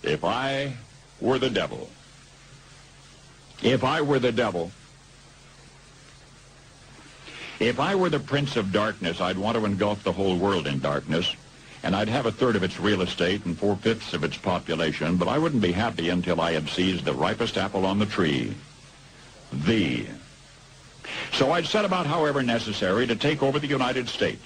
If I were the devil, if I were the devil, if I were the prince of darkness, I'd want to engulf the whole world in darkness, and I'd have a third of its real estate and 4/5 of its population, but I wouldn't be happy until I had seized the ripest apple on the tree, thee. So I'd set about, however necessary, to take over the United States.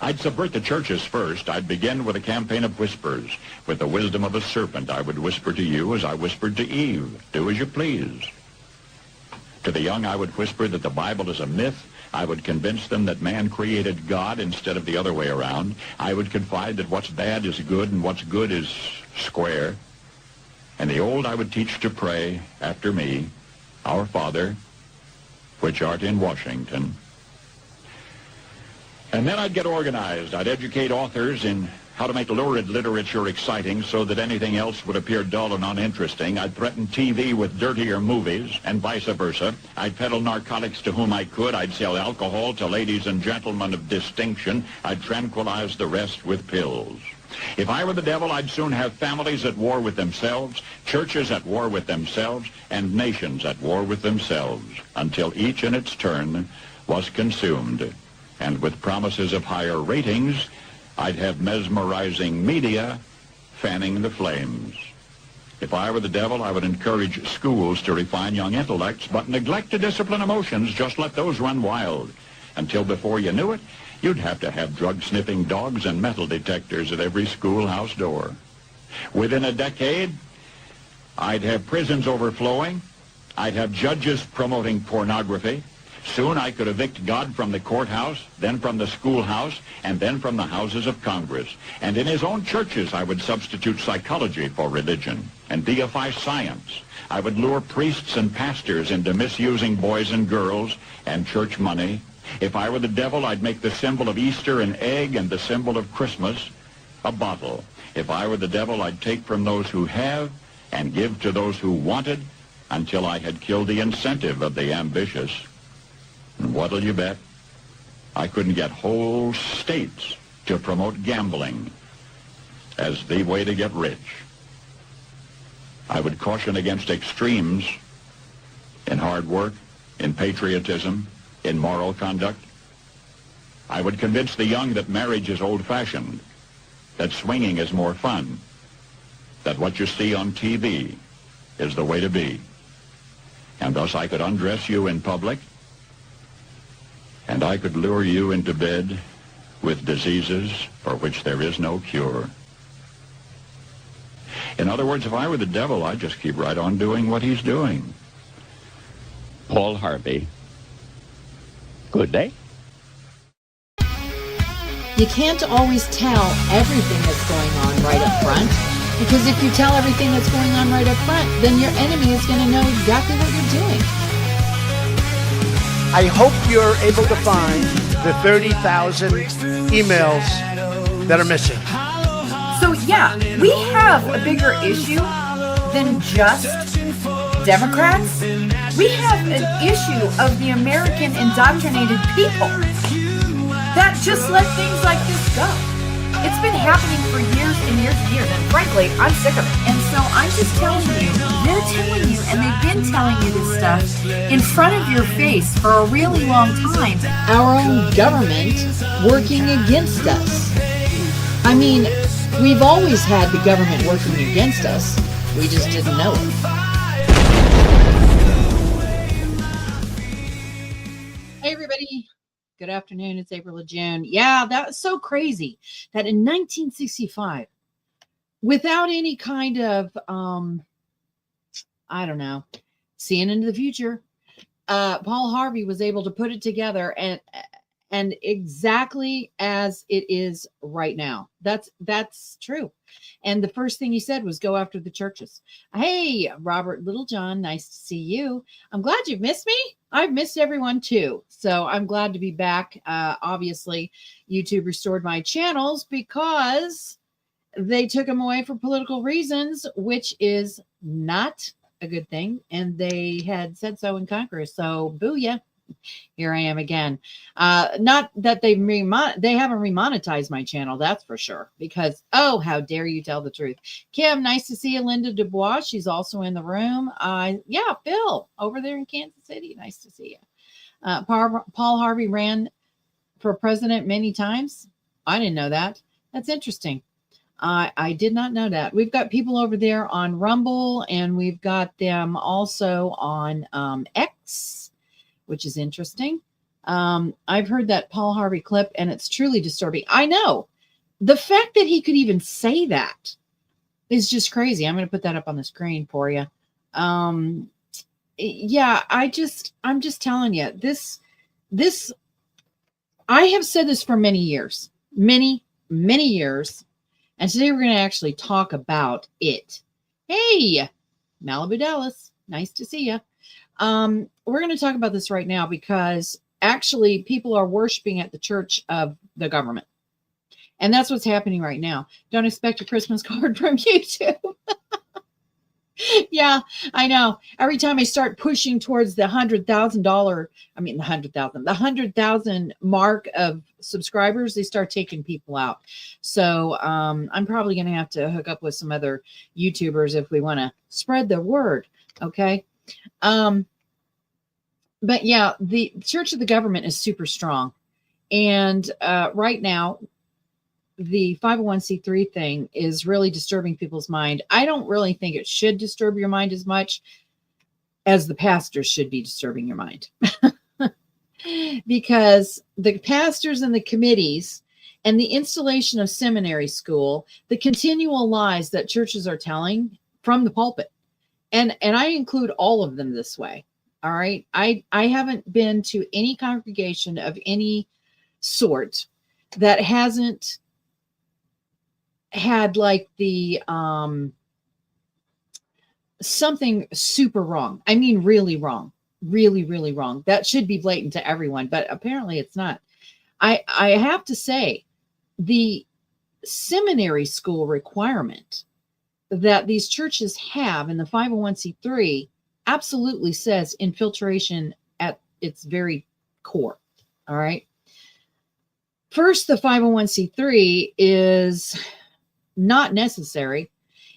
I'd subvert the churches first. I'd begin with a campaign of whispers. With the wisdom of a serpent, I would whisper to you as I whispered to Eve, do as you please. To the young, I would whisper that the Bible is a myth. I would convince them that man created God instead of the other way around. I would confide that what's bad is good and what's good is square. And the old I would teach to pray after me, Our Father, which art in Washington. And then I'd get organized. I'd educate authors in how to make lurid literature exciting so that anything else would appear dull and uninteresting. I'd threaten TV with dirtier movies and vice versa. I'd peddle narcotics to whom I could. I'd sell alcohol to ladies and gentlemen of distinction. I'd tranquilize the rest with pills. If I were the devil, I'd soon have families at war with themselves, churches at war with themselves, and nations at war with themselves, until each in its turn was consumed. And with promises of higher ratings, I'd have mesmerizing media fanning the flames. If I were the devil, I would encourage schools to refine young intellects, but neglect to discipline emotions. Just let those run wild. Until before you knew it, you'd have to have drug-sniffing dogs and metal detectors at every schoolhouse door. Within a decade, I'd have prisons overflowing. I'd have judges promoting pornography. Soon I could evict God from the courthouse, then from the schoolhouse, and then from the houses of Congress. And in his own churches, I would substitute psychology for religion and deify science. I would lure priests and pastors into misusing boys and girls and church money. If I were the devil, I'd make the symbol of Easter an egg and the symbol of Christmas a bottle. If I were the devil, I'd take from those who have and give to those who wanted until I had killed the incentive of the ambitious. And what'll you bet? I couldn't get whole states to promote gambling as the way to get rich. I would caution against extremes in hard work, in patriotism, in moral conduct. I would convince the young that marriage is old-fashioned, that swinging is more fun, that what you see on TV is the way to be. And thus I could undress you in public, and I could lure you into bed with diseases for which there is no cure. In other words, if I were the devil, I'd just keep right on doing what he's doing. Paul Harvey. Good day. You can't always tell everything that's going on right up front, because if you tell everything that's going on right up front, then your enemy is going to know exactly what you're doing. I hope you're able to find the 30,000 emails that are missing. So yeah, we have a bigger issue than just Democrats. We have an issue of the American indoctrinated people that just let things like this go. It's been happening for years and years and years, and frankly, I'm sick of it. And so I'm just telling you, they're telling you, and they've been telling you this stuff in front of your face for a really long time. Our own government working against us. I mean, we've always had the government working against us. We just didn't know it. Hey, everybody. Good afternoon. It's April of June. Yeah, that was so crazy that in 1965, without any kind of, I don't know, seeing into the future, Paul Harvey was able to put it together and exactly as it is right now. That's true. And the first thing he said was go after the churches. Hey, Robert Littlejohn, nice to see you. I'm glad you've missed me. I've missed everyone too. So I'm glad to be back. Obviously, YouTube restored my channels because they took them away for political reasons, which is not a good thing. And they had said so in Congress. So booyah. Here I am again. Not that they haven't remonetized my channel, that's for sure. Because, oh, how dare you tell the truth. Kim, nice to see you. Linda Dubois, she's also in the room. Yeah, Phil, over there in Kansas City. Nice to see you. Paul Harvey ran for president many times. I didn't know that. That's interesting. I did not know that. We've got people over there on Rumble, and we've got them also on X, which is interesting. I've heard that Paul Harvey clip, and it's truly disturbing. I know. The fact that he could even say that is just crazy. I'm going to put that up on the screen for you. Yeah, I'm just telling you, this, I have said this for many years, many years. And today we're going to actually talk about it. Hey, Malibu Dallas, nice to see you. We're going to talk about this right now because actually people are worshiping at the church of the government. And that's what's happening right now. Don't expect a Christmas card from YouTube. Yeah, I know. Every time I start pushing towards the $100,000 mark of subscribers, they start taking people out. So I'm probably going to have to hook up with some other YouTubers if we want to spread the word. Okay. But yeah, the Church of the Government is super strong. And right now, the 501c3 thing is really disturbing people's mind. I don't really think it should disturb your mind as much as the pastors should be disturbing your mind. Because the pastors and the committees and the installation of seminary school, the continual lies that churches are telling from the pulpit. And I include all of them this way. All right. I haven't been to any congregation of any sort that hasn't had like the something super wrong. I mean, really wrong, really wrong. That should be blatant to everyone, but apparently it's not. I have to say, the seminary school requirement that these churches have in the 501c3 absolutely says infiltration at its very core. All right. First, the 501c3 is not necessary.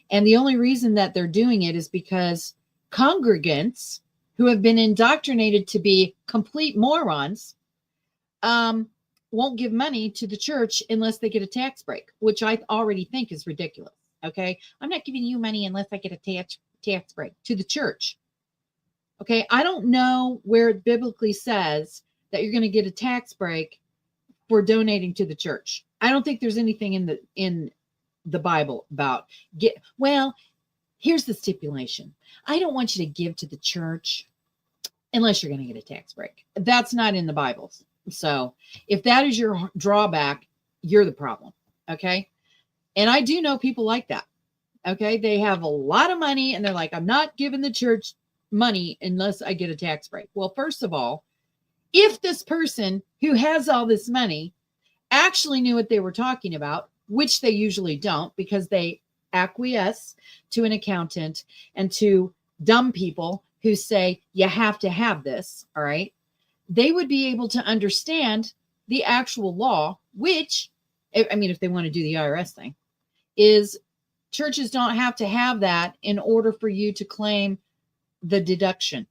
And the only reason that they're doing it is because congregants who have been indoctrinated to be complete morons won't give money to the church unless they get a tax break, which I already think is ridiculous. Okay. I'm not giving you money unless I get a tax break to the church. Okay. I don't know where it biblically says that you're going to get a tax break for donating to the church. I don't think there's anything in the Bible about well, here's the stipulation. I don't want you to give to the church unless you're going to get a tax break. That's not in the Bible. So if that is your drawback, you're the problem. Okay. And I do know people like that. Okay. They have a lot of money and they're like, I'm not giving the church money unless I get a tax break. Well, first of all, if this person who has all this money actually knew what they were talking about, which they usually don't because they acquiesce to an accountant and to dumb people who say, you have to have this, all right, they would be able to understand the actual law, which, I mean, if they want to do the IRS thing, is churches don't have to have that in order for you to claim the deduction.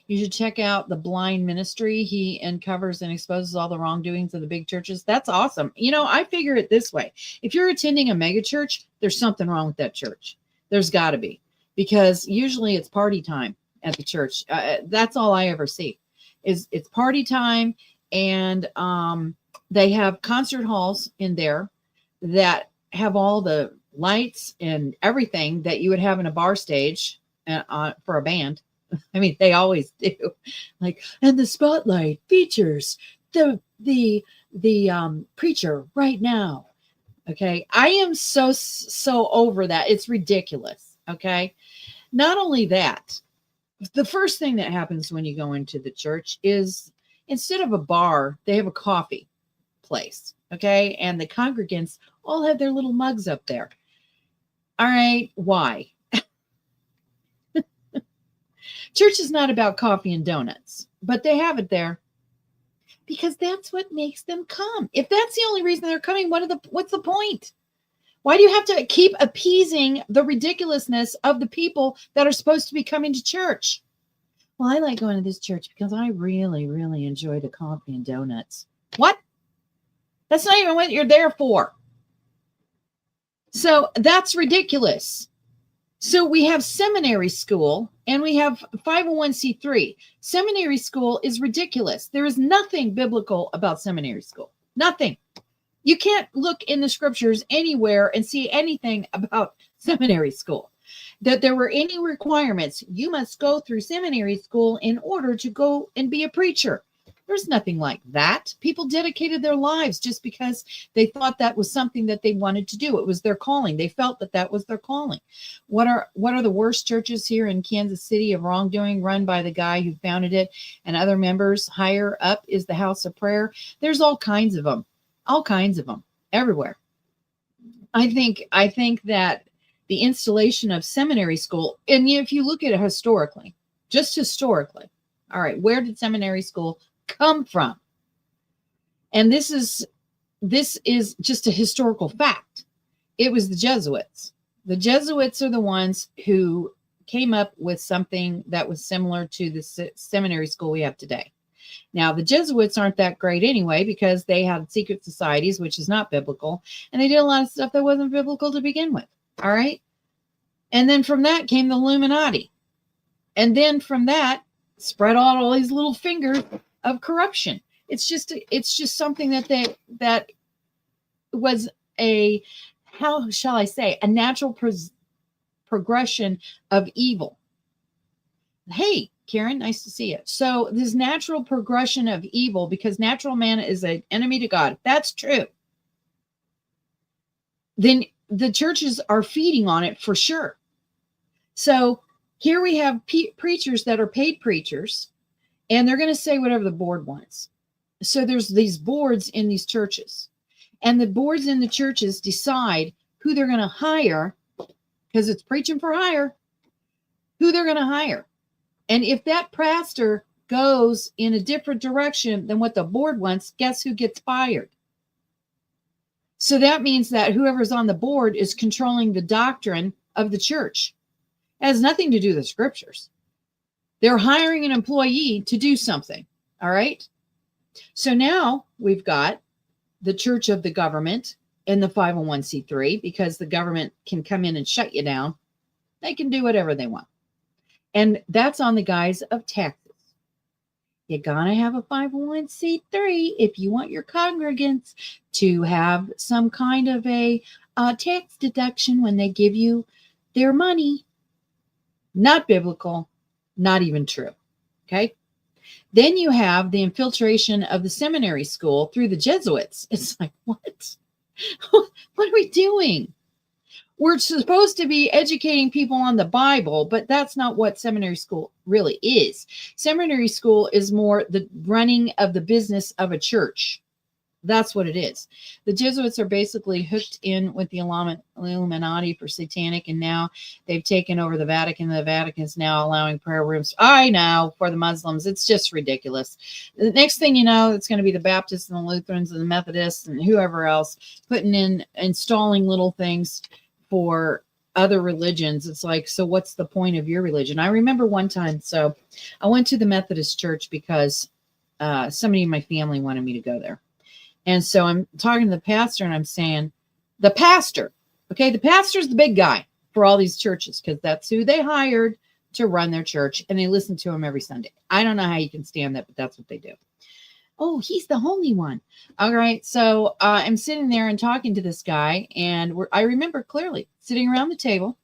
You should check out the Blind Ministry. He uncovers and exposes all the wrongdoings of the big churches. That's awesome. You know, I figure it this way. If you're attending a mega church, there's something wrong with that church. There's got to be, because usually it's party time at the church. That's all I ever see is it's party time. And they have concert halls in there that have all the lights and everything that you would have in a bar stage for a band. I mean, they always do. Like, and the spotlight features the preacher right now. Okay. I am so over that. It's ridiculous. Okay. Not only that, the first thing that happens when you go into the church is instead of a bar, they have a coffee place. Okay. And the congregants all have their little mugs up there. All right. Why? Church is not about coffee and donuts, but they have it there because that's what makes them come. If that's the only reason they're coming, what's the point? Why do you have to keep appeasing the ridiculousness of the people that are supposed to be coming to church? Well, I like going to this church because I really, really enjoy the coffee and donuts. What? That's not even what you're there for. So that's ridiculous. So we have seminary school and we have 501c3. Seminary school is ridiculous. There is nothing biblical about seminary school. Nothing. You can't look in the scriptures anywhere and see anything about seminary school, that there were any requirements. You must go through seminary school in order to go and be a preacher. There's nothing like that. People dedicated their lives just because they thought that was something that they wanted to do. It was their calling. They felt that that was their calling. What are the worst churches here in Kansas City of wrongdoing, run by the guy who founded it and other members? Higher up is the House of Prayer. There's all kinds of them everywhere. I think that the installation of seminary school, and if you look at it historically, just historically, all right, where did seminary school come from? And this is just a historical fact. It was the Jesuits. The Jesuits are the ones who came up with something that was similar to the seminary school we have today. Now, the Jesuits aren't that great anyway because they had secret societies, which is not biblical, and they did a lot of stuff that wasn't biblical to begin with. All right. And then from that came the Illuminati. And then from that spread out all these little fingers of corruption. It's just something that was a, how shall I say, a natural progression of evil. Hey, Karen, nice to see you. So this natural progression of evil, because natural man is an enemy to God. If that's true, then the churches are feeding on it for sure. So here we have preachers that are paid preachers, and they're going to say whatever the board wants. So there's these boards in these churches, and the boards in the churches decide who they're going to hire, because it's preaching for hire, who they're going to hire. And if that pastor goes in a different direction than what the board wants, guess who gets fired? So that means that whoever's on the board is controlling the doctrine of the church. It has nothing to do with the scriptures. They're hiring an employee to do something. All right. So now we've got the church of the government and the 501c3, because the government can come in and shut you down. They can do whatever they want. And that's on the guise of taxes. You're going to have a 501c3 if you want your congregants to have some kind of a tax deduction when they give you their money. Not biblical, not even true. Okay. Then you have the infiltration of the seminary school through the Jesuits. It's like, what? What are we doing? We're supposed to be educating people on the Bible, but that's not what seminary school really is. Seminary school is more the running of the business of a church. That's what it is. The Jesuits are basically hooked in with the Illuminati for satanic, and now they've taken over the Vatican. The Vatican is now allowing prayer rooms. I know, for the Muslims. It's just ridiculous. The next thing you know, it's going to be the Baptists and the Lutherans and the Methodists and whoever else installing little things for other religions. It's like, so what's the point of your religion? I remember one time, so I went to the Methodist church because somebody in my family wanted me to go there. And so I'm talking to the pastor and I'm saying, the pastor's the big guy for all these churches, because that's who they hired to run their church, and they listen to him every Sunday. I don't know how you can stand that, but that's what they do. Oh, he's the holy one. All right. So I'm sitting there and talking to this guy, and I remember clearly sitting around the table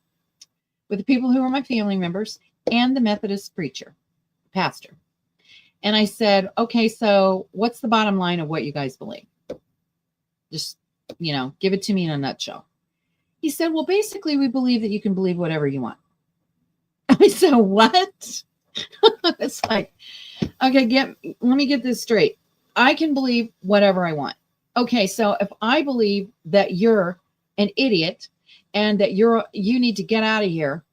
with the people who were my family members and the Methodist preacher, pastor. And I said, okay, so what's the bottom line of what you guys believe? Just, give it to me in a nutshell. He said, well, basically, we believe that you can believe whatever you want. I said, what? It's like, okay, let me get this straight. I can believe whatever I want. Okay, so if I believe that you're an idiot and that you need to get out of here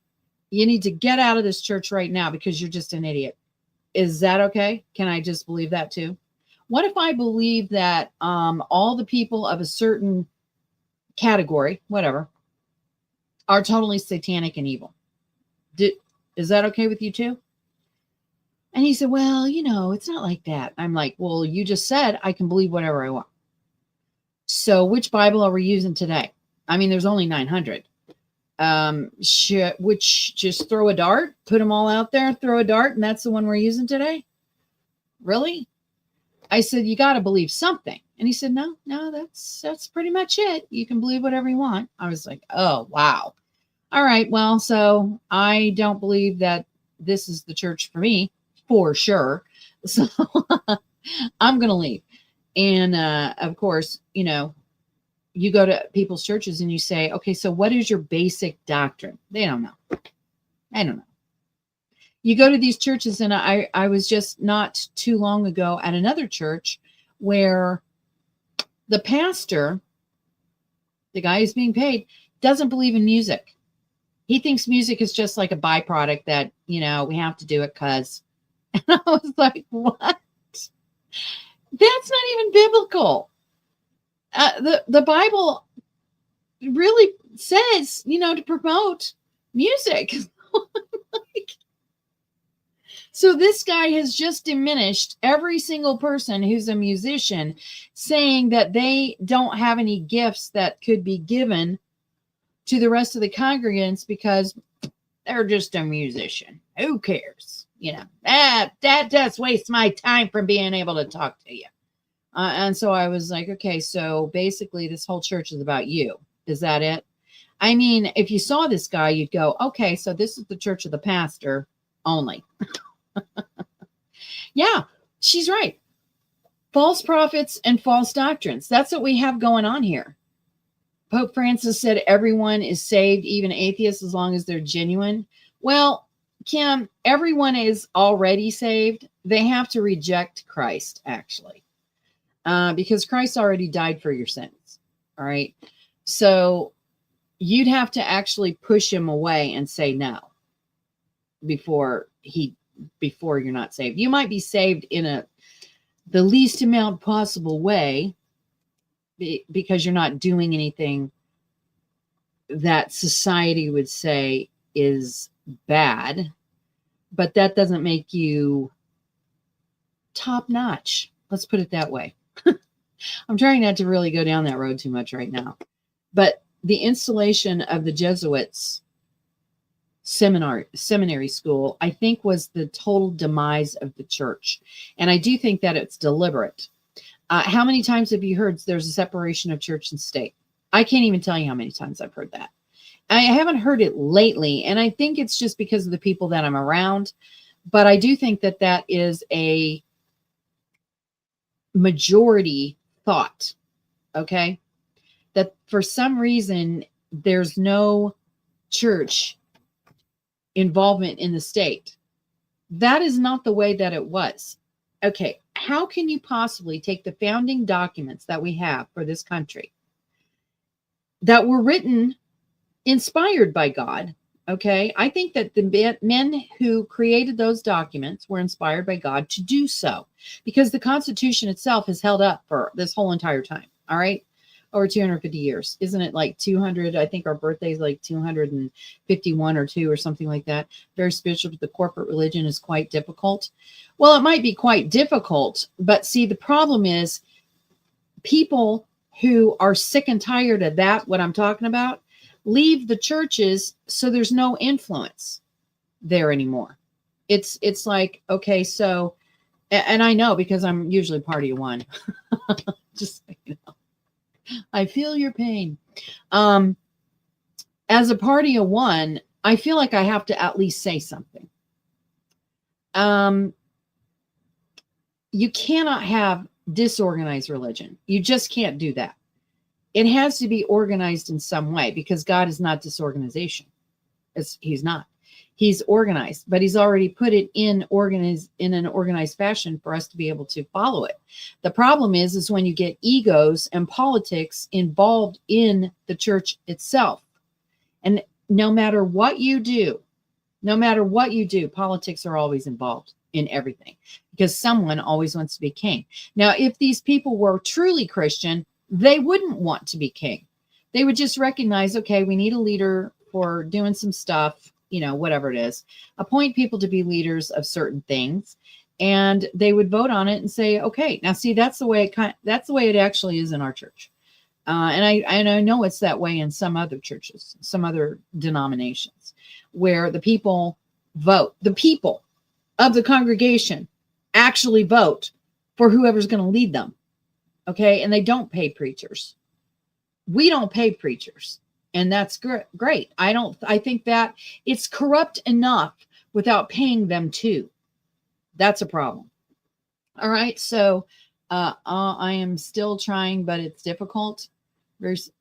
You need to get out of this church right now because you're just an idiot. Is that okay? Can I just believe that too? What if I believe that all the people of a certain category, whatever, are totally satanic and evil? Is that okay with you too? And he said, well, it's not like that. I'm like, well, you just said I can believe whatever I want. So which Bible are we using today? I mean, there's only 900. Which just throw a dart, put them all out there, throw a dart, and that's the one we're using today? Really? I said, you got to believe something. And he said, no, that's pretty much it. You can believe whatever you want. I was like, oh, wow. All right. Well, so I don't believe that this is the church for me, for sure. So I'm going to leave. And of course, you go to people's churches and you say, okay, so what is your basic doctrine? They don't know. I don't know. You go to these churches, and I was just not too long ago at another church where the pastor, the guy who's being paid, doesn't believe in music. He thinks music is just like a byproduct that, we have to do it because. And I was like, what? That's not even biblical. The Bible really says, to promote music. So this guy has just diminished every single person who's a musician, saying that they don't have any gifts that could be given to the rest of the congregants because they're just a musician. Who cares? That just wastes my time from being able to talk to you. And so I was like, okay, so basically this whole church is about you. Is that it? I mean, if you saw this guy, you'd go, okay, so this is the church of the pastor only. Yeah, she's right. False prophets and false doctrines. That's what we have going on here. Pope Francis said everyone is saved, even atheists, as long as they're genuine. Well, Kim, everyone is already saved. They have to reject Christ, actually. Because Christ already died for your sins. All right. So you'd have to actually push him away and say no before you're not saved. You might be saved in the least amount possible way because you're not doing anything that society would say is bad, but that doesn't make you top notch. Let's put it that way. I'm trying not to really go down that road too much right now. But the installation of the Jesuits seminary school, I think, was the total demise of the church. And I do think that it's deliberate. How many times have you heard there's a separation of church and state? I can't even tell you how many times I've heard that. I haven't heard it lately, and I think it's just because of the people that I'm around. But I do think that that is a majority thought, okay? That for some reason, there's no church involvement in the state. That is not the way that it was. Okay, how can you possibly take the founding documents that we have for this country that were written, inspired by God? Okay, I think that the men who created those documents were inspired by God to do so, because the Constitution itself has held up for this whole entire time. All right, over 250 years. Isn't it like 200? I think our birthday is like 251 or 2 or something like that. Very spiritual, but the corporate religion is quite difficult. Well, it might be quite difficult, but see, the problem is people who are sick and tired of that, what I'm talking about, leave the churches, so there's no influence there anymore. It's like, okay, so, and I know because I'm usually party of one. Just so you know. I feel your pain. As a party of one, I feel like I have to at least say something. You cannot have disorganized religion. You just can't do that. It has to be organized in some way, because God is not disorganization. He's not. He's organized, but he's already put it in an organized fashion for us to be able to follow it. The problem is when you get egos and politics involved in the church itself. And no matter what you do, No matter what you do, politics are always involved in everything because someone always wants to be king. Now, if these people were truly Christian, they wouldn't want to be king. They would just recognize, okay, we need a leader for doing some stuff, whatever it is, appoint people to be leaders of certain things, and they would vote on it and say, okay, now see, that's the way it actually is in our church. And I know it's that way in some other churches, some other denominations, where the people vote. The people of the congregation actually vote for whoever's going to lead them. Okay. And they don't pay preachers. We don't pay preachers. And that's great. I think that it's corrupt enough without paying them too. That's a problem. All right. So I am still trying, but it's difficult. It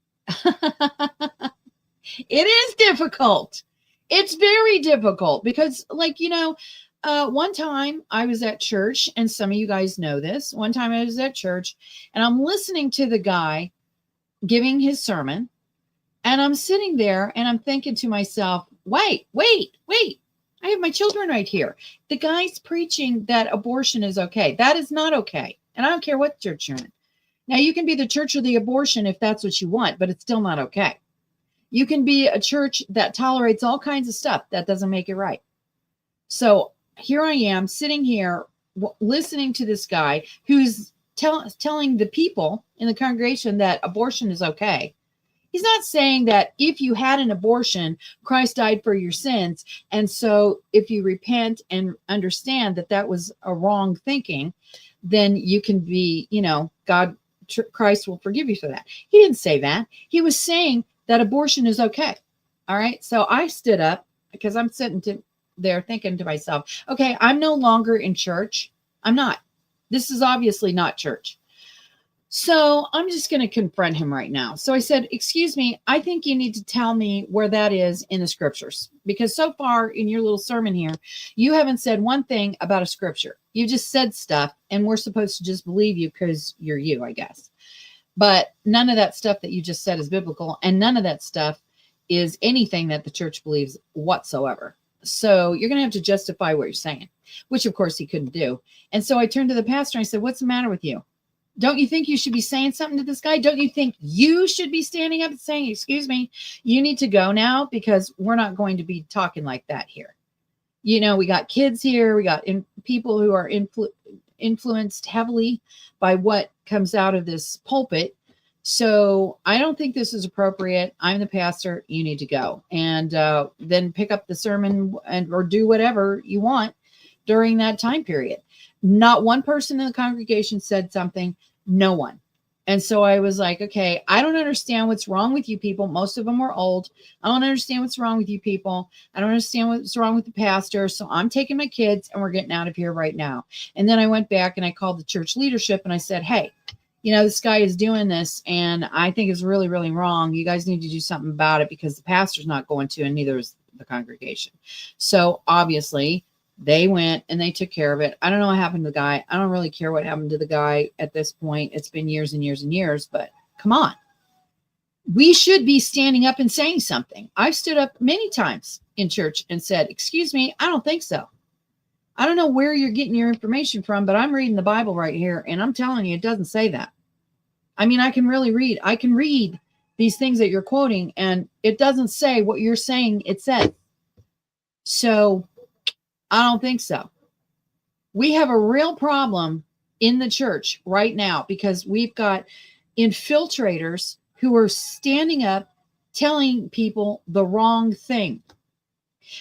is difficult. It's very difficult because, one time I was at church, and some of you guys know this. One time I was at church, and I'm listening to the guy giving his sermon, and I'm sitting there, and I'm thinking to myself, wait. I have my children right here. The guy's preaching that abortion is okay. That is not okay. And I don't care what church you're in. Now, you can be the church of the abortion if that's what you want, but it's still not okay. You can be a church that tolerates all kinds of stuff. That doesn't make it right. So here I am sitting here listening to this guy who's telling the people in the congregation that abortion is okay. He's not saying that if you had an abortion, Christ died for your sins. And so if you repent and understand that that was a wrong thinking, then you can be, Christ will forgive you for that. He didn't say that. He was saying that abortion is okay. All right. So I stood up because I'm sitting there thinking to myself, okay, I'm no longer in church. I'm not. This is obviously not church. So I'm just going to confront him right now. So I said, excuse me, I think you need to tell me where that is in the scriptures, because so far in your little sermon here, you haven't said one thing about a scripture. You just said stuff, and we're supposed to just believe you because you're you, I guess. But none of that stuff that you just said is biblical, and none of that stuff is anything that the church believes whatsoever. So you're going to have to justify what you're saying, which of course he couldn't do. And so I turned to the pastor and I said, what's the matter with you? Don't you think you should be saying something to this guy? Don't you think you should be standing up and saying, excuse me, you need to go now, because we're not going to be talking like that here. We got kids here. We got people who are influenced heavily by what comes out of this pulpit. So I don't think this is appropriate. I'm the pastor. You need to go. And then pick up the sermon or do whatever you want during that time period. Not one person in the congregation said something. No one. And so I was like, okay, I don't understand what's wrong with you people. Most of them are old. I don't understand what's wrong with you people. I don't understand what's wrong with the pastor. So I'm taking my kids and we're getting out of here right now. And then I went back and I called the church leadership and I said, hey, this guy is doing this and I think it's really, really wrong. You guys need to do something about it, because the pastor's not going to, and neither is the congregation. So obviously they went and they took care of it. I don't know what happened to the guy. I don't really care what happened to the guy at this point. It's been years and years and years, but come on. We should be standing up and saying something. I've stood up many times in church and said, excuse me, I don't think so. I don't know where you're getting your information from, but I'm reading the Bible right here, and I'm telling you, it doesn't say that. I mean, I can really read. I can read these things that you're quoting, and it doesn't say what you're saying it says. So I don't think so. We have a real problem in the church right now because we've got infiltrators who are standing up telling people the wrong thing.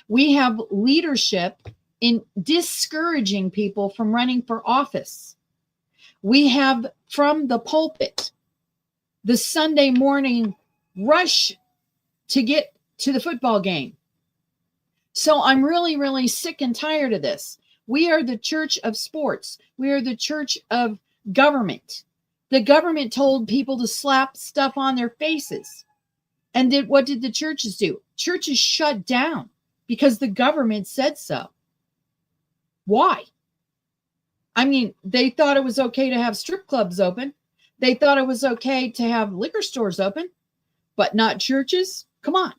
We have leadership in discouraging people from running for office. We have from the pulpit the Sunday morning rush to get to the football game. So I'm really, really sick and tired of this. We are the church of sports. We are the church of government. The government told people to slap stuff on their faces. And what did the churches do? Churches shut down because the government said so. Why? I mean, they thought it was okay to have strip clubs open. They thought it was okay to have liquor stores open, but not churches. Come on.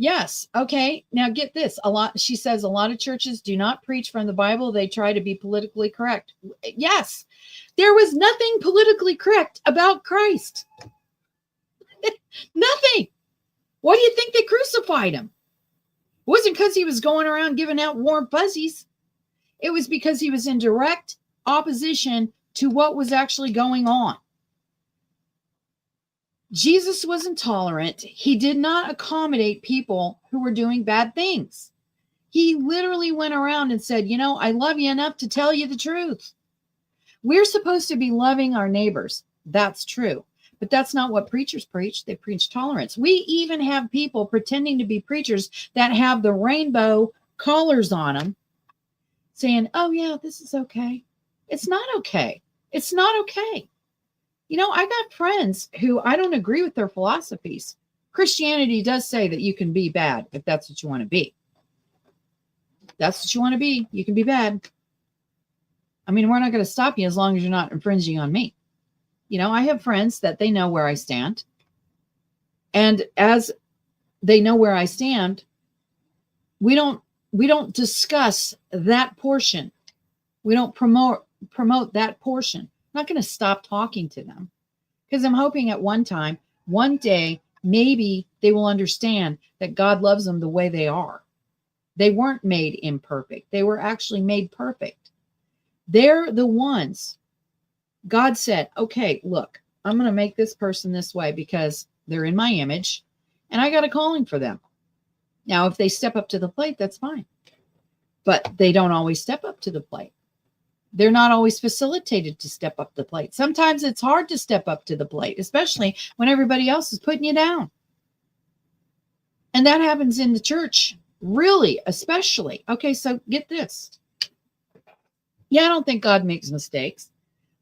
Yes. Okay. Now get this. She says a lot of churches do not preach from the Bible. They try to be politically correct. Yes. There was nothing politically correct about Christ. Nothing. Why do you think they crucified him? It wasn't because he was going around giving out warm fuzzies. It was because he was in direct opposition to what was actually going on. Jesus was intolerant. He did not accommodate people who were doing bad things. He literally went around and said, I love you enough to tell you the truth. We're supposed to be loving our neighbors. That's true. But that's not what preachers preach. They preach tolerance. We even have people pretending to be preachers that have the rainbow collars on them saying, oh, yeah, this is okay. It's not okay. It's not okay. I got friends who I don't agree with their philosophies. Christianity does say that you can be bad if that's what you want to be. If that's what you want to be. You can be bad. I mean, we're not going to stop you as long as you're not infringing on me. I have friends that they know where I stand. And as they know where I stand, we don't discuss that portion. We don't promote that portion. I'm not going to stop talking to them because I'm hoping at one day, maybe they will understand that God loves them the way they are. They weren't made imperfect. They were actually made perfect. They're the ones. God said, okay, look, I'm going to make this person this way because they're in my image and I got a calling for them. Now, if they step up to the plate, that's fine. But they don't always step up to the plate. They're not always facilitated to step up the plate. Sometimes it's hard to step up to the plate, especially when everybody else is putting you down. And that happens in the church, really, especially. Okay, so get this. Yeah, I don't think God makes mistakes.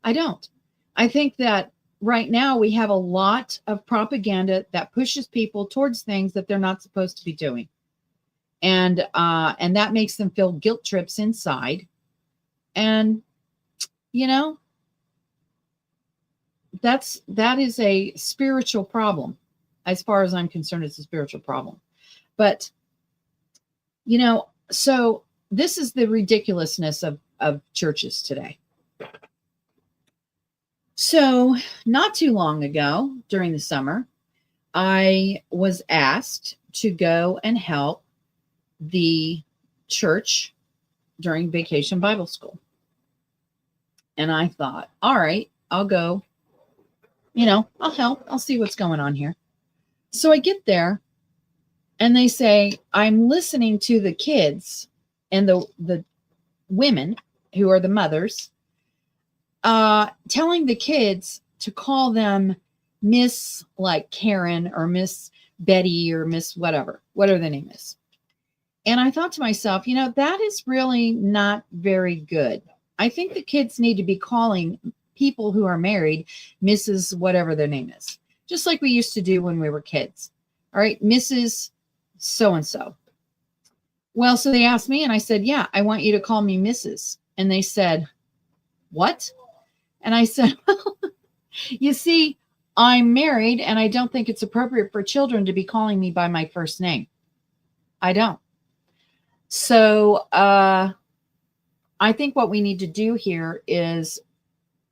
I don't. I think that right now we have a lot of propaganda that pushes people towards things that they're not supposed to be doing. And that makes them feel guilt trips inside. And, that is a spiritual problem. As far as I'm concerned, it's a spiritual problem. But, so this is the ridiculousness of churches today. So not too long ago during the summer, I was asked to go and help the church during Vacation Bible School. And I thought, all right, I'll go, I'll help. I'll see what's going on here. So I get there and they say, I'm listening to the kids and the women who are the mothers, telling the kids to call them Miss like Karen or Miss Betty or Miss whatever their name is. And I thought to myself, that is really not very good. I think the kids need to be calling people who are married Mrs. whatever their name is, just like we used to do when we were kids. All right, Mrs. So-and-so. Well, so they asked me and I said, yeah, I want you to call me Mrs. And they said, what? And I said, well, you see, I'm married and I don't think it's appropriate for children to be calling me by my first name. I don't. So I think what we need to do here is,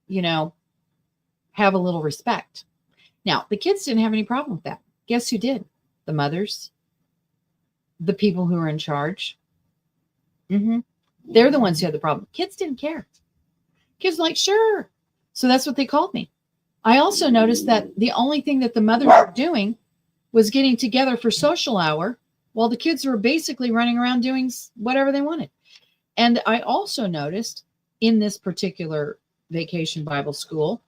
have a little respect. Now, the kids didn't have any problem with that. Guess who did? The mothers, the people who are in charge. They're the ones who had the problem. Kids didn't care. Kids were like, sure. So that's what they called me. I also noticed that the only thing that the mothers were doing was getting together for social hour while the kids were basically running around doing whatever they wanted. And I also noticed in this particular Vacation Bible School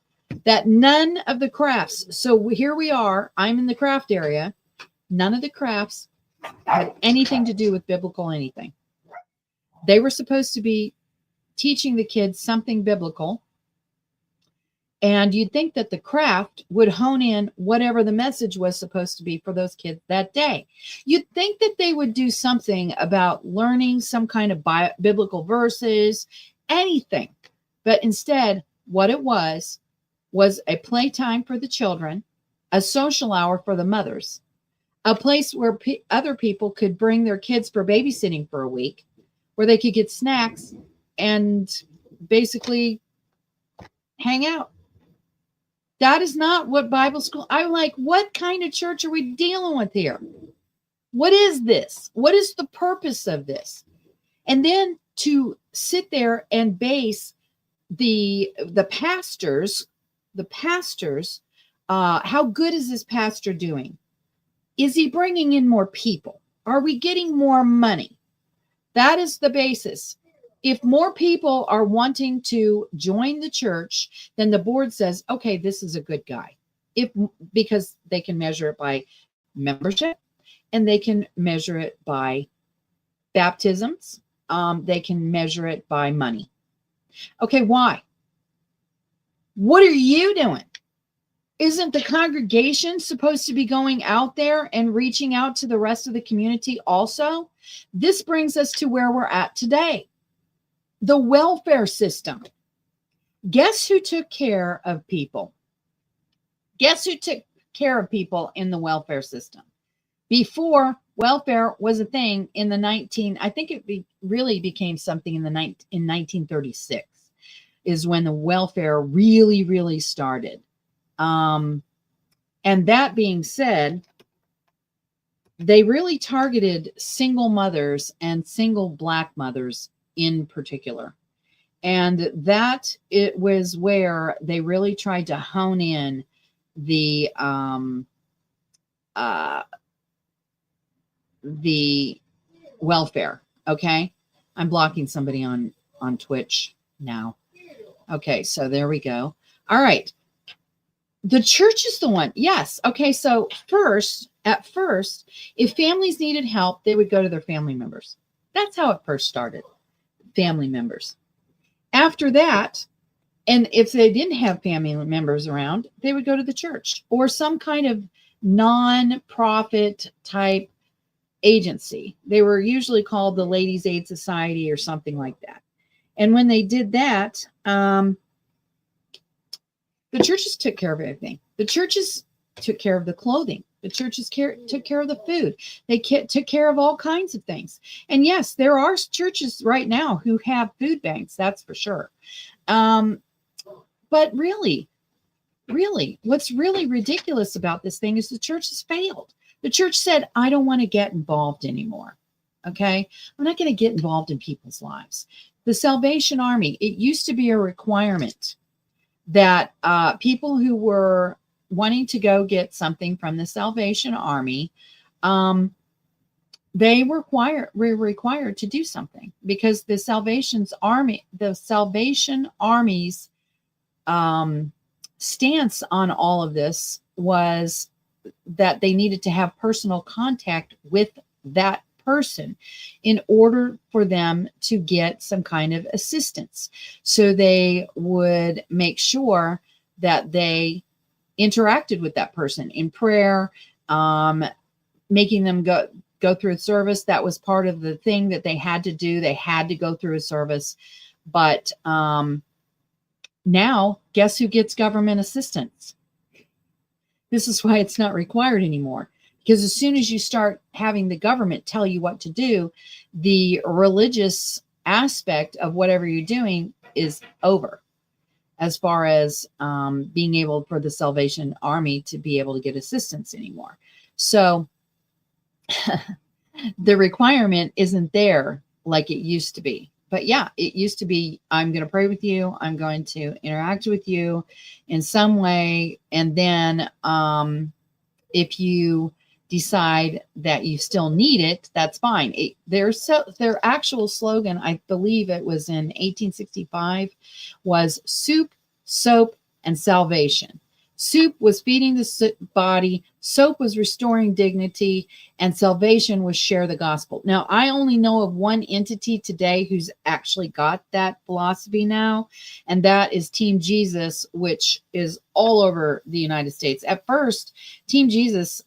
that none of the crafts, so here we are, I'm in the craft area, none of the crafts had anything to do with biblical anything. They were supposed to be teaching the kids something biblical. And you'd think that the craft would hone in whatever the message was supposed to be for those kids that day. You'd think that they would do something about learning some kind of biblical verses, anything. But instead, what it was a playtime for the children, a social hour for the mothers, a place where other people could bring their kids for babysitting for a week, where they could get snacks and basically hang out. That is not what Bible school. I'm like, what kind of church are we dealing with here? What is this? What is the purpose of this? And then to sit there and base the pastors, how good is this pastor doing? Is he bringing in more people? Are we getting more money? That is the basis. If more people are wanting to join the church, then the board says, okay, this is a good guy. Because they can measure it by membership, and they can measure it by baptisms. They can measure it by money. Okay, why? What are you doing? Isn't the congregation supposed to be going out there and reaching out to the rest of the community also? This brings us to where we're at today. The welfare system. Guess who took care of people? Guess who took care of people in the welfare system? Before welfare was a thing in the I think it really became something in 1936 is when the welfare really, really started. And that being said, they really targeted single mothers and single Black mothers in particular. And that it was where they really tried to hone in the welfare. Okay. I'm blocking somebody on Twitch now. Okay. So there we go. All right. The church is the one. Yes. Okay. So at first, if families needed help, they would go to their family members. That's how it first started. Family members. After that, and if they didn't have family members around, they would go to the church or some kind of non-profit type agency. They were usually called the Ladies' Aid Society or something like that. And when they did that, the churches took care of everything. The churches took care of the clothing. The churches took care of the food. They took care of all kinds of things. And yes, there are churches right now who have food banks. That's for sure. But really, what's really ridiculous about this thing is the church has failed. The church said, I don't want to get involved anymore. Okay. I'm not going to get involved in people's lives. The Salvation Army, it used to be a requirement that people who were wanting to go get something from the Salvation Army, they were required to do something because the Salvation Army's stance on all of this was that they needed to have personal contact with that person in order for them to get some kind of assistance. So they would make sure that they interacted with that person in prayer, making them go through a service. That was part of the thing that they had to do. They had to go through a service. But now, guess who gets government assistance? This is why it's not required anymore. Because as soon as you start having the government tell you what to do, the religious aspect of whatever you're doing is over. As far as being able for the Salvation Army to be able to get assistance anymore. So the requirement isn't there like it used to be. But yeah, it used to be, I'm going to pray with you. I'm going to interact with you in some way. And then if you decide that you still need it, that's fine. Their actual slogan, I believe it was in 1865, was soup, soap, and salvation. Soup was feeding the body, soap was restoring dignity, and salvation was share the gospel. Now, I only know of one entity today who's actually got that philosophy now, and that is Team Jesus, which is all over the United States. At first, Team Jesus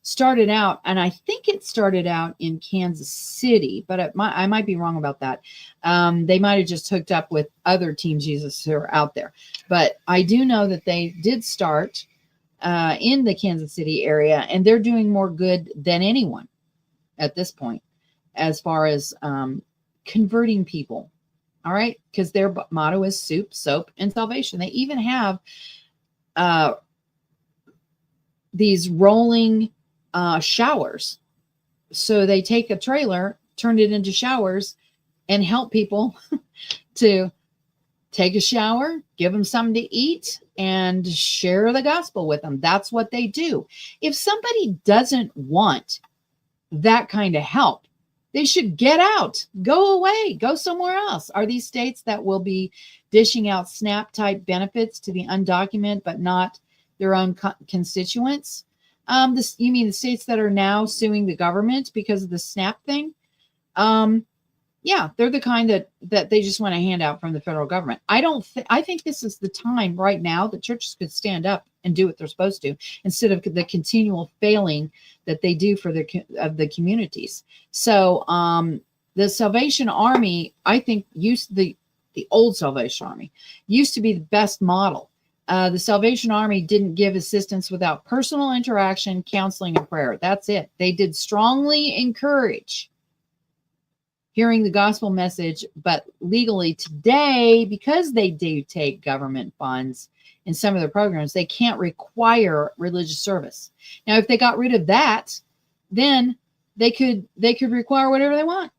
started out, and I think it started out in Kansas City, but I might be wrong about that. They might have just hooked up with other Team Jesus who are out there. But I do know that they did start in the Kansas City area, and they're doing more good than anyone at this point as far as converting people. All right, because their motto is soup, soap, and salvation. They even have these rolling showers. So they take a trailer, turn it into showers, and help people to take a shower, give them something to eat, and share the gospel with them. That's what they do. If somebody doesn't want that kind of help, they should get out, go away, go somewhere else. Are these states that will be dishing out SNAP type benefits to the undocumented, but not their own constituents? You mean the states that are now suing the government because of the SNAP thing? Yeah, they're the kind that they just want to hand out from the federal government. I think this is the time right now that churches could stand up and do what they're supposed to, instead of the continual failing that they do for the communities. So the Salvation Army, I think, the old Salvation Army used to be the best model. The Salvation Army didn't give assistance without personal interaction, counseling, and prayer. That's it. They did strongly encourage hearing the gospel message, but legally today, because they do take government funds in some of their programs, they can't require religious service. Now, if they got rid of that, then they could require whatever they want.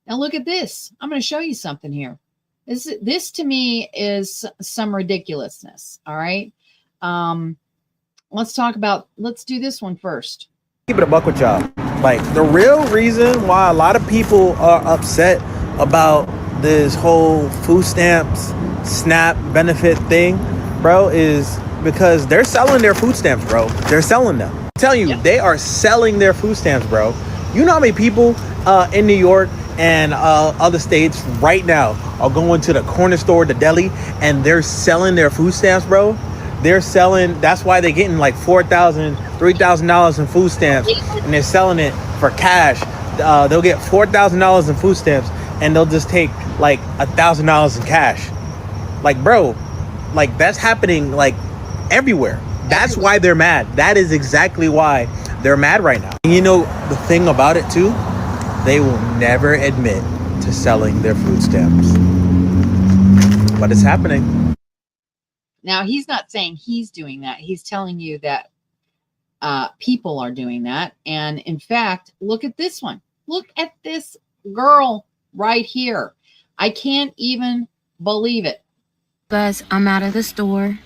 Now look at this. I'm going to show you something here. This to me is some ridiculousness. All right. Let's do this one first. Keep it a buck with y'all. Like, the real reason why a lot of people are upset about this whole food stamps, SNAP benefit thing, bro, is because they're selling their food stamps, bro. They're selling them. I'm telling you, They are selling their food stamps, bro. You know how many people in New York and other states right now are going to the corner store, the deli, and they're selling their food stamps, bro? They're selling, that's why they're getting like $4,000, $3,000 in food stamps, and they're selling it for cash. They'll get $4,000 in food stamps, and they'll just take like $1,000 in cash. Like, bro, like, that's happening like everywhere. That's why they're mad. That is exactly why they're mad right now. And you know the thing about it too? They will never admit to selling their food stamps. But it's happening. Now, he's not saying he's doing that. He's telling you that people are doing that. And in fact, look at this one. Look at this girl right here. I can't even believe it. Guys, I'm out of the store.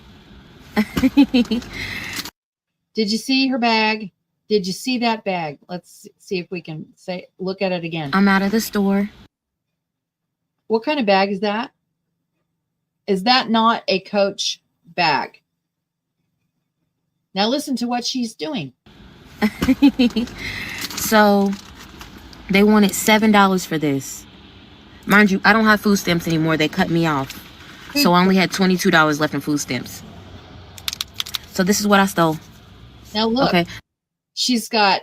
Did you see her bag? Did you see that bag? Let's see if we can look at it again. I'm out of the store. What kind of bag is that? Is that not a Coach bag? Now listen to what she's doing. So they wanted $7 for this. Mind you, I don't have food stamps anymore. They cut me off. So I only had $22 left in food stamps. So this is what I stole. Now look, okay. She's got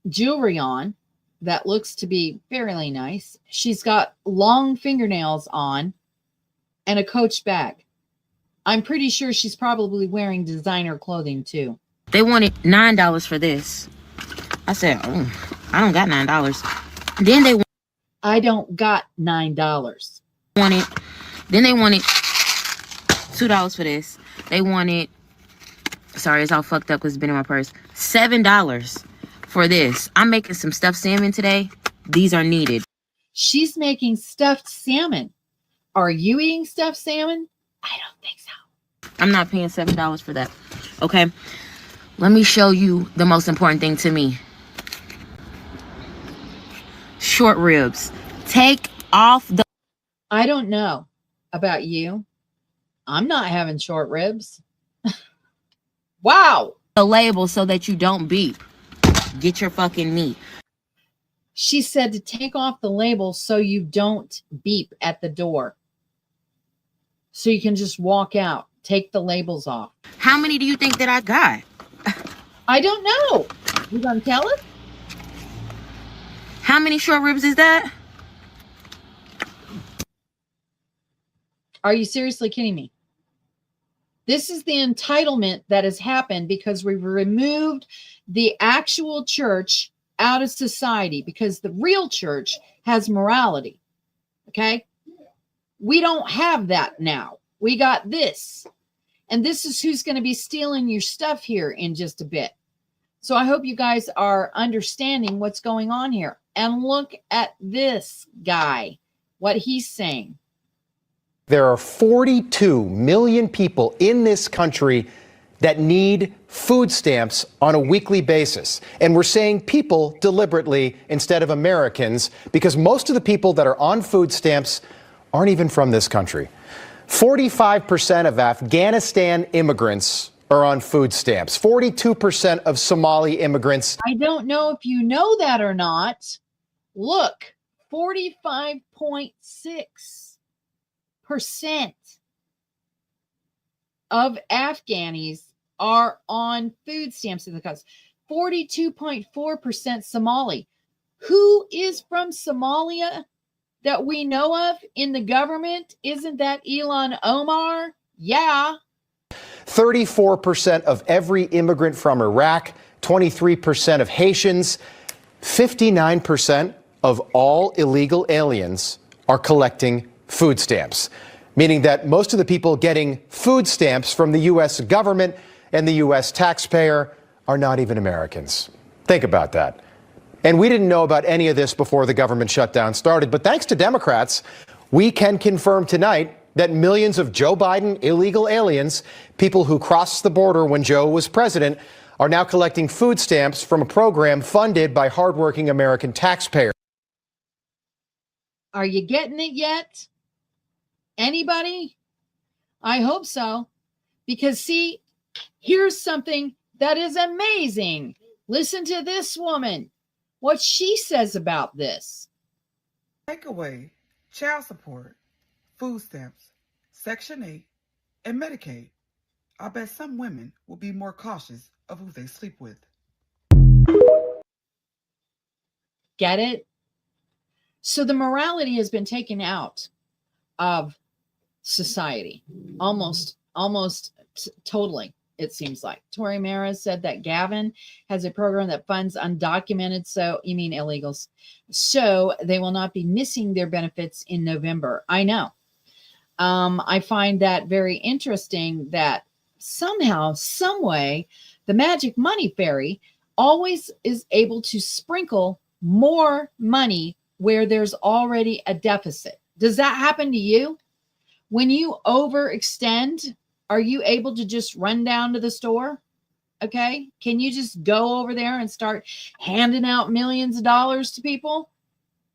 jewelry on that looks to be fairly nice. She's got long fingernails on and a Coach bag. I'm pretty sure she's probably wearing designer clothing too. They wanted $9 for this. I said, oh, I don't got $9. Then they I don't got $9. Then they wanted $2 for this. They wanted, sorry, it's all fucked up because it's been in my purse, $7 for this. I'm making some stuffed salmon today. These are needed. She's making stuffed salmon. Are you eating stuffed salmon? I don't think so. I'm not paying $7 for that. Okay. Let me show you the most important thing to me. Short ribs. Take off the... I don't know about you. I'm not having short ribs. Wow. The label so that you don't beep. Get your fucking meat. She said to take off the label so you don't beep at the door. So you can just walk out. Take the labels off. How many do you think that I got? I don't know. You gonna tell us? How many short ribs is that? Are you seriously kidding me? This is the entitlement that has happened because we've removed the actual church out of society, because the real church has morality. Okay? We don't have that now. We got this. And this is who's going to be stealing your stuff here in just a bit. So I hope you guys are understanding what's going on here. And look at this guy, what he's saying. There are 42 million people in this country that need food stamps on a weekly basis. And we're saying people deliberately instead of Americans, because most of the people that are on food stamps aren't even from this country. 45% of Afghanistan immigrants are on food stamps. 42% of Somali immigrants. I don't know if you know that or not. Look, 45.6% of Afghanis are on food stamps in the country. 42.4% Somali. Who is from Somalia that we know of in the government? Isn't that Ilhan Omar? Yeah. 34% of every immigrant from Iraq, 23% of Haitians, 59% of all illegal aliens are collecting food stamps, meaning that most of the people getting food stamps from the U.S. government and the U.S. taxpayer are not even Americans. Think about that. And we didn't know about any of this before the government shutdown started, but thanks to Democrats, we can confirm tonight that millions of Joe Biden illegal aliens, people who crossed the border when Joe was president, are now collecting food stamps from a program funded by hardworking American taxpayers. Are you getting it yet? Anybody? I hope so. Because see, here's something that is amazing. Listen to this woman, what she says about this. Take away child support, food stamps, Section 8, and Medicaid. I bet some women will be more cautious of who they sleep with. Get it? So the morality has been taken out of society, almost totally, it seems like. Tori Mara said that Gavin has a program that funds undocumented, so you mean illegals, so they will not be missing their benefits in November. I know. I find that very interesting that somehow, some way, the magic money fairy always is able to sprinkle more money where there's already a deficit. Does that happen to you? When you overextend, are you able to just run down to the store? Okay. Can you just go over there and start handing out millions of dollars to people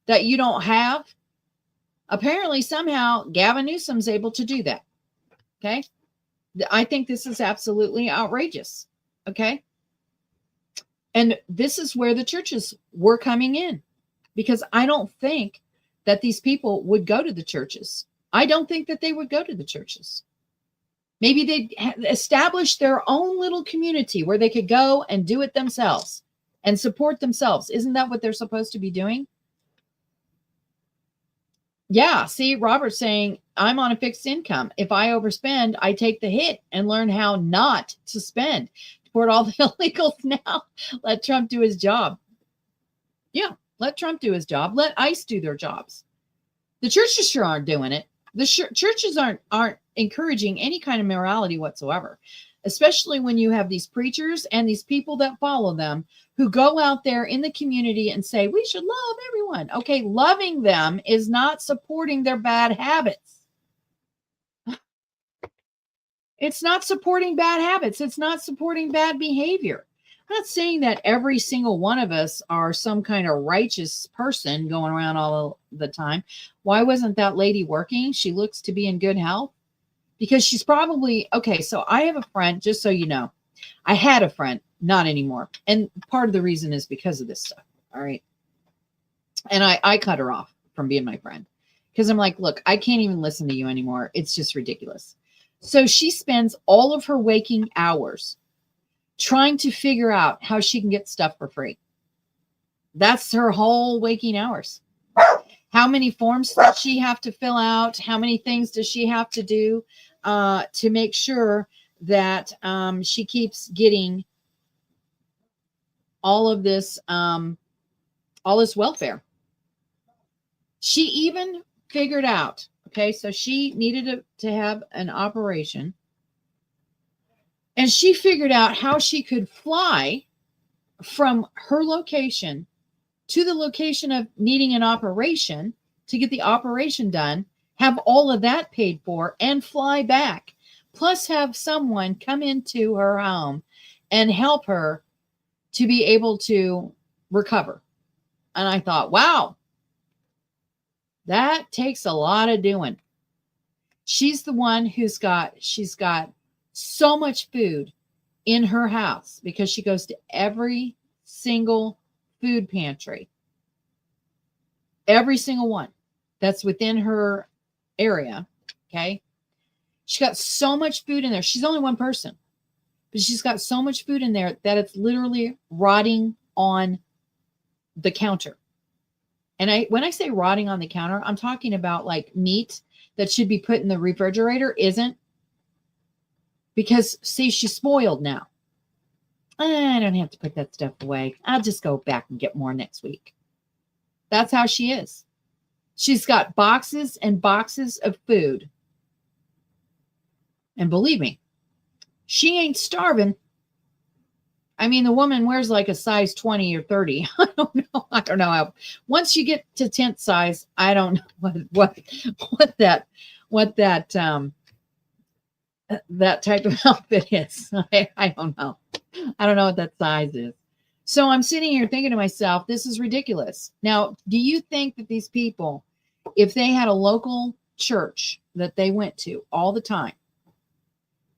that you don't have? Apparently, somehow, Gavin Newsom's able to do that. Okay. I think this is absolutely outrageous. Okay. And this is where the churches were coming in, because I don't think that these people would go to the churches. I don't think that they would go to the churches. Maybe they'd establish their own little community where they could go and do it themselves and support themselves. Isn't that what they're supposed to be doing? Yeah. See, Robert's saying, I'm on a fixed income. If I overspend, I take the hit and learn how not to spend. Support all the illegals now. Let Trump do his job. Yeah. Let Trump do his job. Let ICE do their jobs. The churches sure aren't doing it. The churches aren't encouraging any kind of morality whatsoever, especially when you have these preachers and these people that follow them who go out there in the community and say, we should love everyone. Okay, loving them is not supporting their bad habits. It's not supporting bad habits. It's not supporting bad behavior. I'm not saying that every single one of us are some kind of righteous person going around all the time. Why wasn't that lady working? She looks to be in good health. Because she's probably, okay, so I have a friend, just so you know. I had a friend, not anymore. And part of the reason is because of this stuff, all right? And I cut her off from being my friend. Because I'm like, look, I can't even listen to you anymore. It's just ridiculous. So she spends all of her waking hours trying to figure out how she can get stuff for free. That's her whole waking hours. How many forms does she have to fill out? How many things does she have to do to make sure that she keeps getting all this welfare. She even figured out, okay, so she needed to have an operation, and she figured out how she could fly from her location to the location of needing an operation to get the operation done, have all of that paid for, and fly back, plus have someone come into her home and help her to be able to recover. And I thought, wow, that takes a lot of doing. She's the one she's got so much food in her house because she goes to every single food pantry, every single one that's within her area. Okay. She got so much food in there. She's only one person, but she's got so much food in there that it's literally rotting on the counter. And when I say rotting on the counter, I'm talking about like meat that should be put in the refrigerator isn't, because see, she's spoiled now. I don't have to put that stuff away. I'll just go back and get more next week. That's how she is. She's got boxes and boxes of food. And believe me, she ain't starving. I mean, the woman wears like a size 20 or 30. I don't know how. Once you get to tent size, I don't know what that type of outfit is. I don't know. I don't know what that size is. So I'm sitting here thinking to myself, this is ridiculous. Now, do you think that these people, if they had a local church that they went to all the time,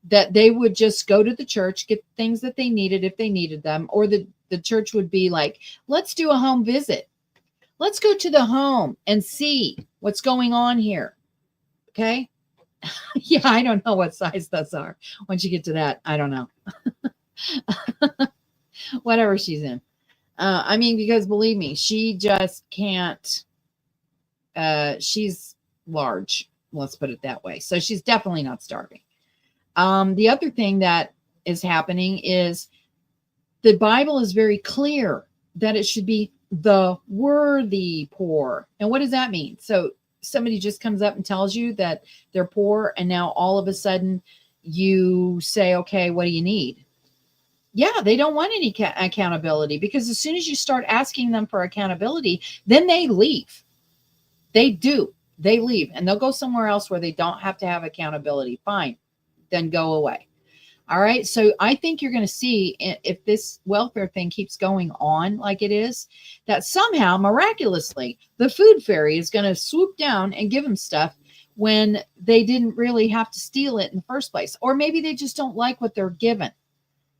that they would just go to the church, get things that they needed if they needed them, or the church would be like, let's do a home visit. Let's go to the home and see what's going on here. Okay. Yeah, I don't know what size those are. Once you get to that, I don't know. Whatever she's in. I mean, because believe me, she just can't. She's large. Let's put it that way. So she's definitely not starving. The other thing that is happening is the Bible is very clear that it should be the worthy poor. And what does that mean? So somebody just comes up and tells you that they're poor, and now all of a sudden you say, okay, what do you need? Yeah, they don't want any accountability, because as soon as you start asking them for accountability, then they leave. They do. They leave, and they'll go somewhere else where they don't have to have accountability. Fine. Then go away. All right. So I think you're going to see, if this welfare thing keeps going on like it is, that somehow miraculously the food fairy is going to swoop down and give them stuff when they didn't really have to steal it in the first place. Or maybe they just don't like what they're given,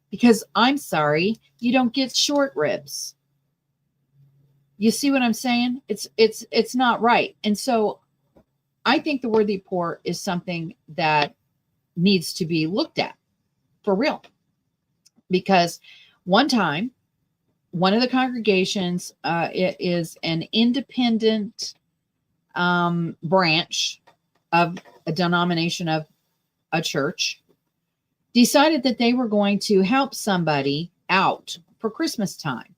because I'm sorry, you don't get short ribs. You see what I'm saying? It's not right. And so I think the worthy poor is something that needs to be looked at for real, because one time, one of the congregations, it is an independent branch of a denomination of a church, decided that they were going to help somebody out for Christmas time,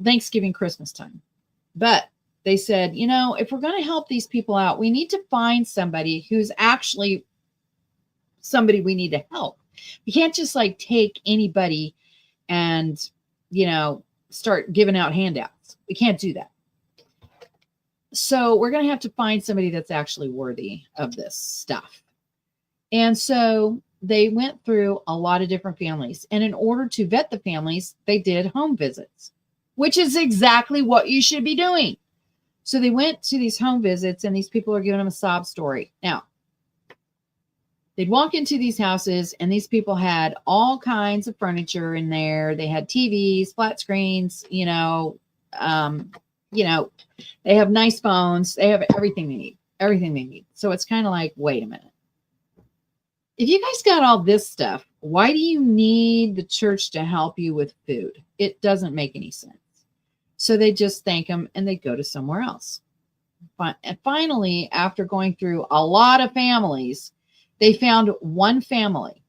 Thanksgiving, Christmas time. But they said, you know, if we're going to help these people out, we need to find somebody who's actually somebody we need to help. We can't just like take anybody and, you know, start giving out handouts. We can't do that. So we're going to have to find somebody that's actually worthy of this stuff. And so they went through a lot of different families. And in order to vet the families, they did home visits, which is exactly what you should be doing. So they went to these home visits, and these people are giving them a sob story. Now, they'd walk into these houses, and these people had all kinds of furniture in there. They had TVs, flat screens, they have nice phones. They have everything they need. So it's kind of like, wait a minute. If you guys got all this stuff, why do you need the church to help you with food? It doesn't make any sense. So they just thank them and they go to somewhere else. And finally, after going through a lot of families, they found one family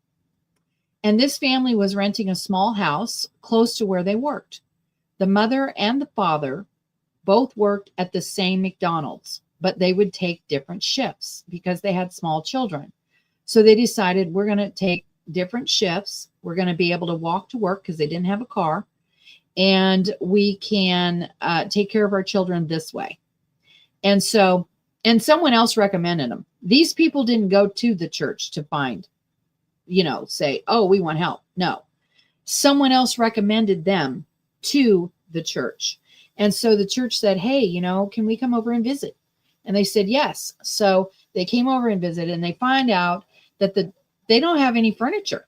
And this family was renting a small house close to where they worked. The mother and the father both worked at the same McDonald's, but they would take different shifts because they had small children. So they decided, we're going to take different shifts. We're going to be able to walk to work because they didn't have a car. And we can take care of our children this way. And so, and someone else recommended them. These people didn't go to the church to find, say, oh, we want help. No, someone else recommended them to the church. And so the church said, hey, can we come over and visit? And they said, yes. So they came over and visited, and they find out that they don't have any furniture.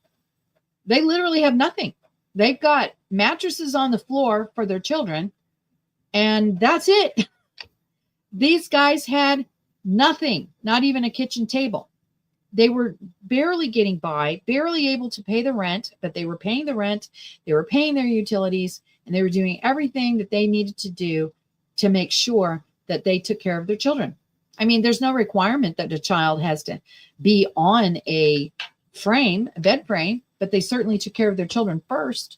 They literally have nothing. They've got mattresses on the floor for their children, and that's it. These guys had nothing, not even a kitchen table. They were barely getting by, barely able to pay the rent, but they were paying the rent, they were paying their utilities, and they were doing everything that they needed to do to make sure that they took care of their children. I mean, there's no requirement that a child has to be on a bed frame, but they certainly took care of their children first.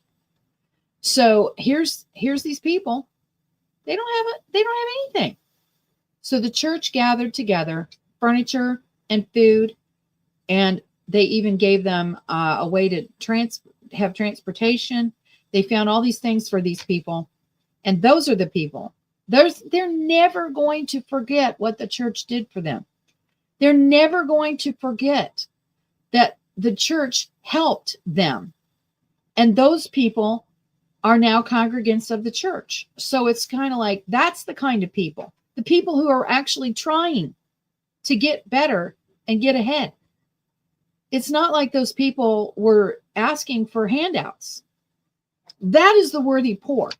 So here's these people. They don't have anything. So the church gathered together furniture and food, and they even gave them a way to have transportation. They found all these things for these people. And those are the people. They're never going to forget what the church did for them. They're never going to forget that the church helped them. And those people are now congregants of the church. So it's kind of like, that's the kind of people, the people who are actually trying to get better and get ahead. It's not like those people were asking for handouts. That is the worthy poor.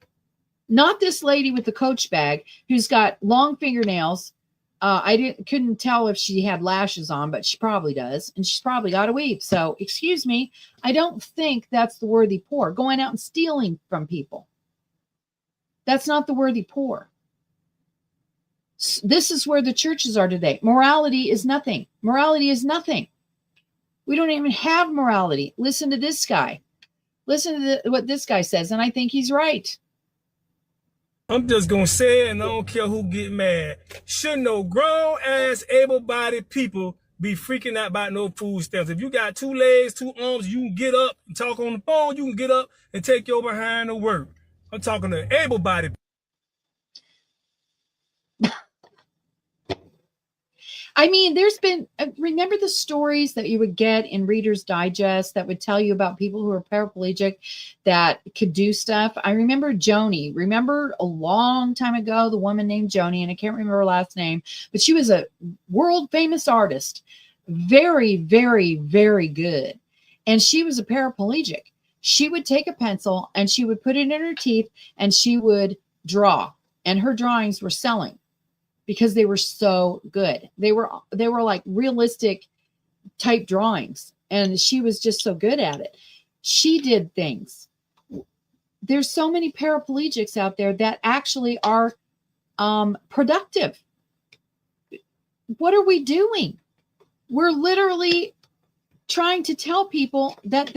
Not this lady with the Coach bag who's got long fingernails. I couldn't tell if she had lashes on, but she probably does. And she's probably got a weave. So excuse me, I don't think that's the worthy poor, going out and stealing from people. That's not the worthy poor. This is where the churches are today. Morality is nothing. Morality is nothing. We don't even have morality. Listen to this guy. Listen to what this guy says, and I think he's right. I'm just going to say it, and I don't care who get mad. Should no grown-ass, able-bodied people be freaking out about no food stamps? If you got 2 legs, 2 arms, you can get up and talk on the phone. You can get up and take your behind to work. I'm talking to able-bodied people. I mean, there's been, remember the stories that you would get in Reader's Digest that would tell you about people who are paraplegic that could do stuff? I remember Joni. Remember a long time ago, the woman named Joni, and I can't remember her last name, but she was a world famous artist. Very, very, very good. And she was a paraplegic. She would take a pencil and she would put it in her teeth and she would draw. And her drawings were selling, because they were so good. They were like realistic type drawings. And she was just so good at it. She did things. There's so many paraplegics out there that actually are productive. What are we doing? We're literally trying to tell people that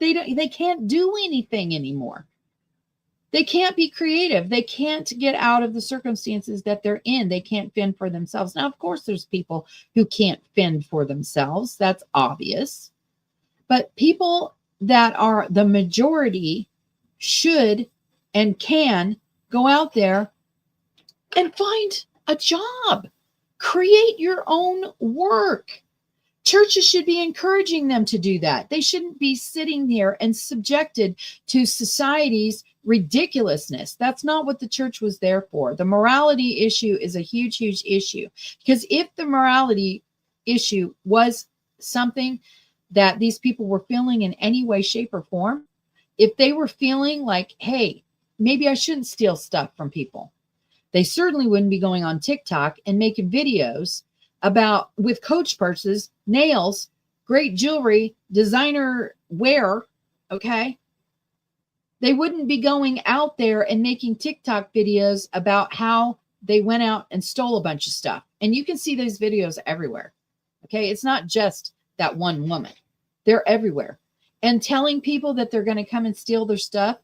they can't do anything anymore. They can't be creative. They can't get out of the circumstances that they're in. They can't fend for themselves. Now, of course, there's people who can't fend for themselves. That's obvious. But people that are the majority should and can go out there and find a job. Create your own work. Churches should be encouraging them to do that. They shouldn't be sitting there and subjected to society's ridiculousness. That's not what the church was there for. The morality issue is a huge, huge issue, because if the morality issue was something that these people were feeling in any way, shape, or form, if they were feeling like, hey, maybe I shouldn't steal stuff from people, they certainly wouldn't be going on TikTok and making videos about with Coach purses, nails, great jewelry, designer wear. Okay. They wouldn't be going out there and making TikTok videos about how they went out and stole a bunch of stuff. And you can see those videos everywhere. Okay. It's not just that one woman. They're everywhere. And telling people that they're going to come and steal their stuff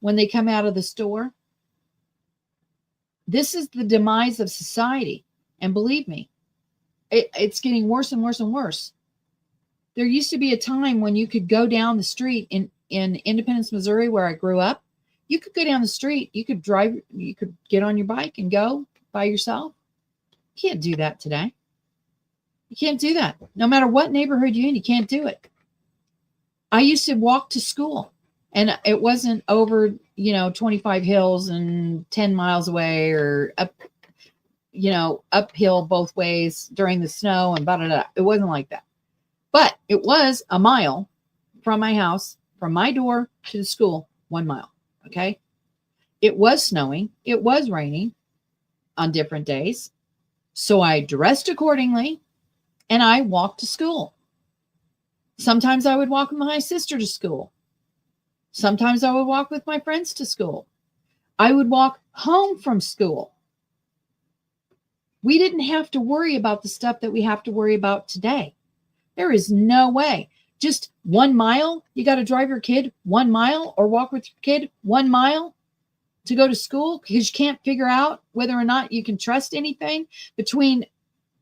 when they come out of the store. This is the demise of society. And believe me, it's getting worse and worse and worse. There used to be a time when you could go down the street in Independence, Missouri, where I grew up. You could go down the street. You could drive. You could get on your bike and go by yourself. You can't do that today. You can't do that. No matter what neighborhood you're in, you can't do it. I used to walk to school, and it wasn't over, 25 hills and 10 miles away, or up, uphill both ways during the snow and blah, blah, blah. It wasn't like that. But it was a mile from my house, from my door to the school, 1 mile. Okay. It was snowing. It was raining on different days. So I dressed accordingly and I walked to school. Sometimes I would walk with my sister to school. Sometimes I would walk with my friends to school. I would walk home from school. We didn't have to worry about the stuff that we have to worry about today. There is no way. Just 1 mile. You got to drive your kid 1 mile or walk with your kid 1 mile to go to school because you can't figure out whether or not you can trust anything between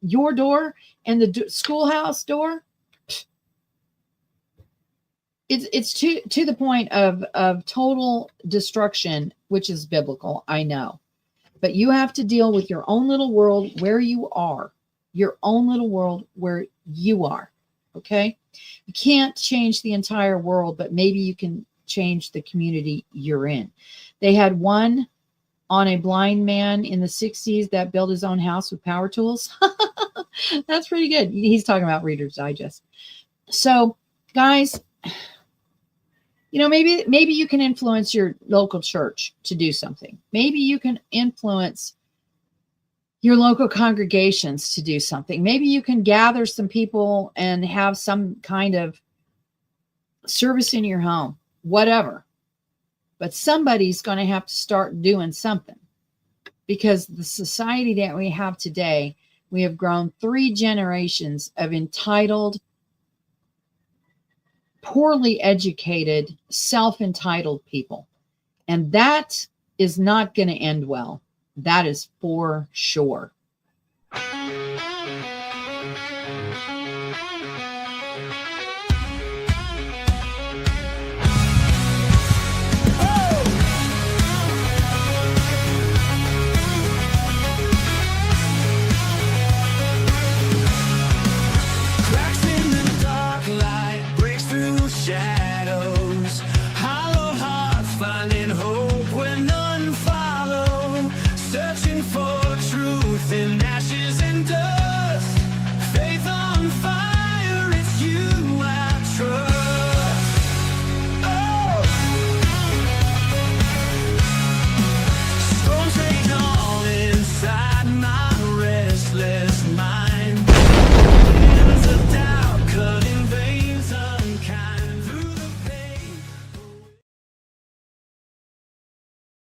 your door and the schoolhouse door. It's to the point of total destruction, which is biblical, I know. But you have to deal with your own little world where you are, your own little world where you are, okay? You can't change the entire world, but maybe you can change the community you're in. They had one on a blind man in the 60s that built his own house with power tools. That's pretty good. He's talking about Reader's Digest. So, guys, maybe you can influence your local church to do something. Maybe you can influence your local congregations to do something. Maybe you can gather some people and have some kind of service in your home, whatever. But somebody's going to have to start doing something, because the society that we have today, we have grown 3 generations of entitled, poorly educated, self-entitled people. And that is not going to end well. That is for sure.